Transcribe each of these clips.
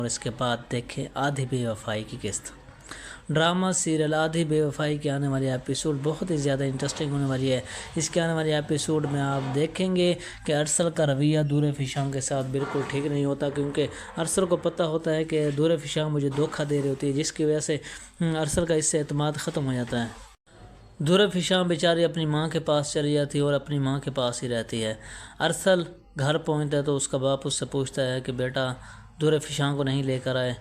اور اس کے بعد دیکھیں آدھی بے وفائی کی قسط۔ ڈرامہ سیریل آدھی بے وفائی کے آنے والی ایپیسوڈ بہت ہی زیادہ انٹرسٹنگ ہونے والی ہے۔ اس کے آنے والی ایپیسوڈ میں آپ دیکھیں گے کہ ارسل کا رویہ دور فشاں کے ساتھ بالکل ٹھیک نہیں ہوتا، کیونکہ ارسل کو پتہ ہوتا ہے کہ دور فشاں مجھے دھوکہ دے رہی ہوتی ہے، جس کی وجہ سے ارسل کا اس سے اعتماد ختم ہو جاتا ہے۔ دور فشاں بیچاری اپنی ماں کے پاس چلی جاتی ہے اور اپنی ماں کے پاس ہی رہتی ہے۔ ارسل گھر پہنچتا ہے تو اس کا باپ اس سے پوچھتا ہے کہ بیٹا دور فشاں کو نہیں لے کر آئے،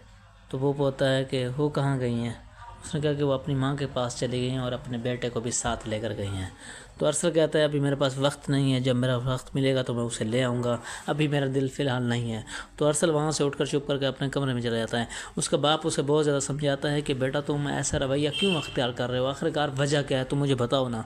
تو وہ بولتا ہے کہ وہ کہاں گئی ہیں؟ اس نے کہا کہ وہ اپنی ماں کے پاس چلی گئی ہیں اور اپنے بیٹے کو بھی ساتھ لے کر گئی ہیں۔ تو ارسل کہتا ہے ابھی میرے پاس وقت نہیں ہے، جب میرا وقت ملے گا تو میں اسے لے آؤں گا، ابھی میرا دل فی الحال نہیں ہے۔ تو ارسل وہاں سے اٹھ کر چپ کر کے اپنے کمرے میں چلا جاتا ہے۔ اس کا باپ اسے بہت زیادہ سمجھاتا ہے کہ بیٹا تم ایسا رویہ کیوں اختیار کر رہے ہو، آخرکار وجہ کیا ہے، تم مجھے بتاؤ نا۔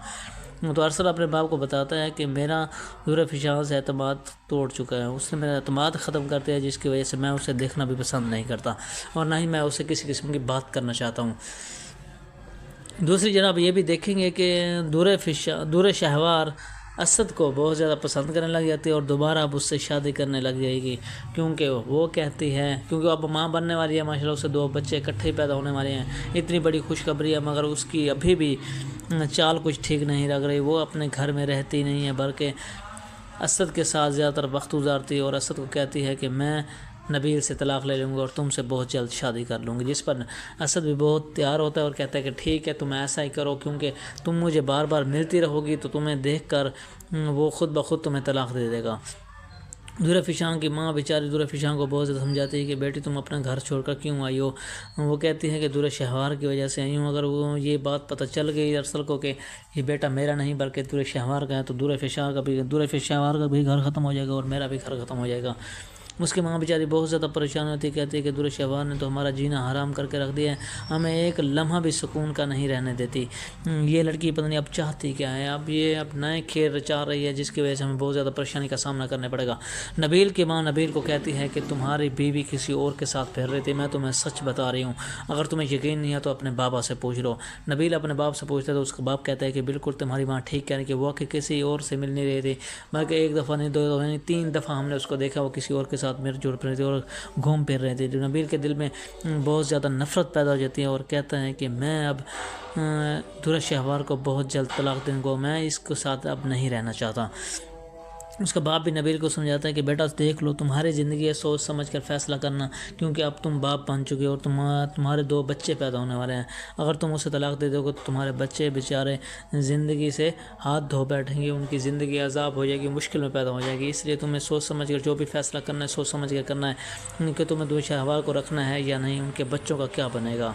تو ارسل اپنے باپ کو بتاتا ہے کہ میرا دور فشاں سے اعتماد توڑ چکا ہے، اس نے میرا اعتماد ختم کر دیا، جس کی وجہ سے میں اسے دیکھنا بھی پسند نہیں کرتا اور نہ ہی میں اسے کسی قسم کی بات کرنا چاہتا ہوں۔ دوسری جناب یہ بھی دیکھیں گے کہ دور شہوار اسد کو بہت زیادہ پسند کرنے لگ جاتی ہے اور دوبارہ اب اس سے شادی کرنے لگ جائے گی، کیونکہ وہ کہتی ہے، کیونکہ اب ماں بننے والی ہے، ماشاءاللہ اسے 2 بچے اکٹھے ہی پیدا ہونے والے ہیں، اتنی بڑی خوشخبری ہے، مگر اس کی ابھی بھی چال کچھ ٹھیک نہیں لگ رہی۔ وہ اپنے گھر میں رہتی نہیں ہے بلکہ اسد کے ساتھ زیادہ تر وقت گزارتی ہے اور اسد کو کہتی ہے کہ میں نبیل سے طلاق لے لوں گا اور تم سے بہت جلد شادی کر لوں گی، جس پر اسد بھی بہت تیار ہوتا ہے اور کہتا ہے کہ ٹھیک ہے تم ایسا ہی کرو، کیونکہ تم مجھے بار بار ملتی رہو گی تو تمہیں دیکھ کر وہ خود بخود تمہیں طلاق دے دے گا۔ دور فشاں کی ماں بیچاری دور فشاں کو بہت زیادہ سمجھاتی ہے کہ بیٹی تم اپنا گھر چھوڑ کر کیوں آئی ہو؟ وہ کہتی ہے کہ دور شہوار کی وجہ سے آئی ہوں۔ اگر وہ یہ بات پتہ چل گئی ارسل کو کہ یہ بیٹا میرا نہیں بلکہ دور شہوار کا ہے، تو دور فشاں کا بھی گھر ختم ہو جائے گا اور میرا بھی گھر ختم ہو جائے گا۔ اس کی ماں بیچاری بہت زیادہ پریشان ہوتی ہے، کہتی ہے کہ دور شہوار نے تو ہمارا جینا حرام کر کے رکھ دیا ہے، ہمیں ایک لمحہ بھی سکون کا نہیں رہنے دیتی۔ یہ لڑکی پتہ نہیں اب چاہتی کیا ہے، اب یہ نئے کھیل رچا رہی ہے، جس کی وجہ سے ہمیں بہت زیادہ پریشانی کا سامنا کرنا پڑے گا۔ نبیل کی ماں نبیل کو کہتی ہے کہ تمہاری بیوی کسی اور کے ساتھ پھر رہی تھی، میں تمہیں سچ بتا رہی ہوں، اگر تمہیں یقین نہیں ہے تو اپنے بابا سے پوچھ لو۔ نبیل اپنے باپ سے پوچھتا ہے تو اس کا باپ کہتا ہے کہ بالکل تمہاری ماں ٹھیک کہہ رہی ہے کہ وہ کہ کسی اور سے مل نہیں رہی تھی، بلکہ 1 دفعہ نہیں 2 دفعہ نہیں 3 دفعہ ہم نے اس کو دیکھا، وہ کسی اور کے ساتھ مل جل پھر رہی تھی اور گھوم پھر رہے تھے۔ نبیل کے دل میں بہت زیادہ نفرت پیدا ہو جاتی ہے اور کہتا ہے کہ میں اب دور شہوار کو بہت جلد طلاق دوں گا، میں اس کے ساتھ اب نہیں رہنا چاہتا۔ اس کا باپ بھی نبیل کو سمجھاتا ہے کہ بیٹا دیکھ لو، تمہاری زندگی ہے، سوچ سمجھ کر فیصلہ کرنا، کیونکہ اب تم باپ بن چکے اور تمہارے 2 بچے پیدا ہونے والے ہیں، اگر تم اسے طلاق دے دو گے تو تمہارے بچے بیچارے زندگی سے ہاتھ دھو بیٹھیں گے، ان کی زندگی عذاب ہو جائے گی، مشکل میں پیدا ہو جائے گی، اس لیے تمہیں سوچ سمجھ کر جو بھی فیصلہ کرنا ہے سوچ سمجھ کر کرنا ہے کہ تمہیں دور شہوار کو رکھنا ہے یا نہیں، ان کے بچوں کا کیا بنے گا۔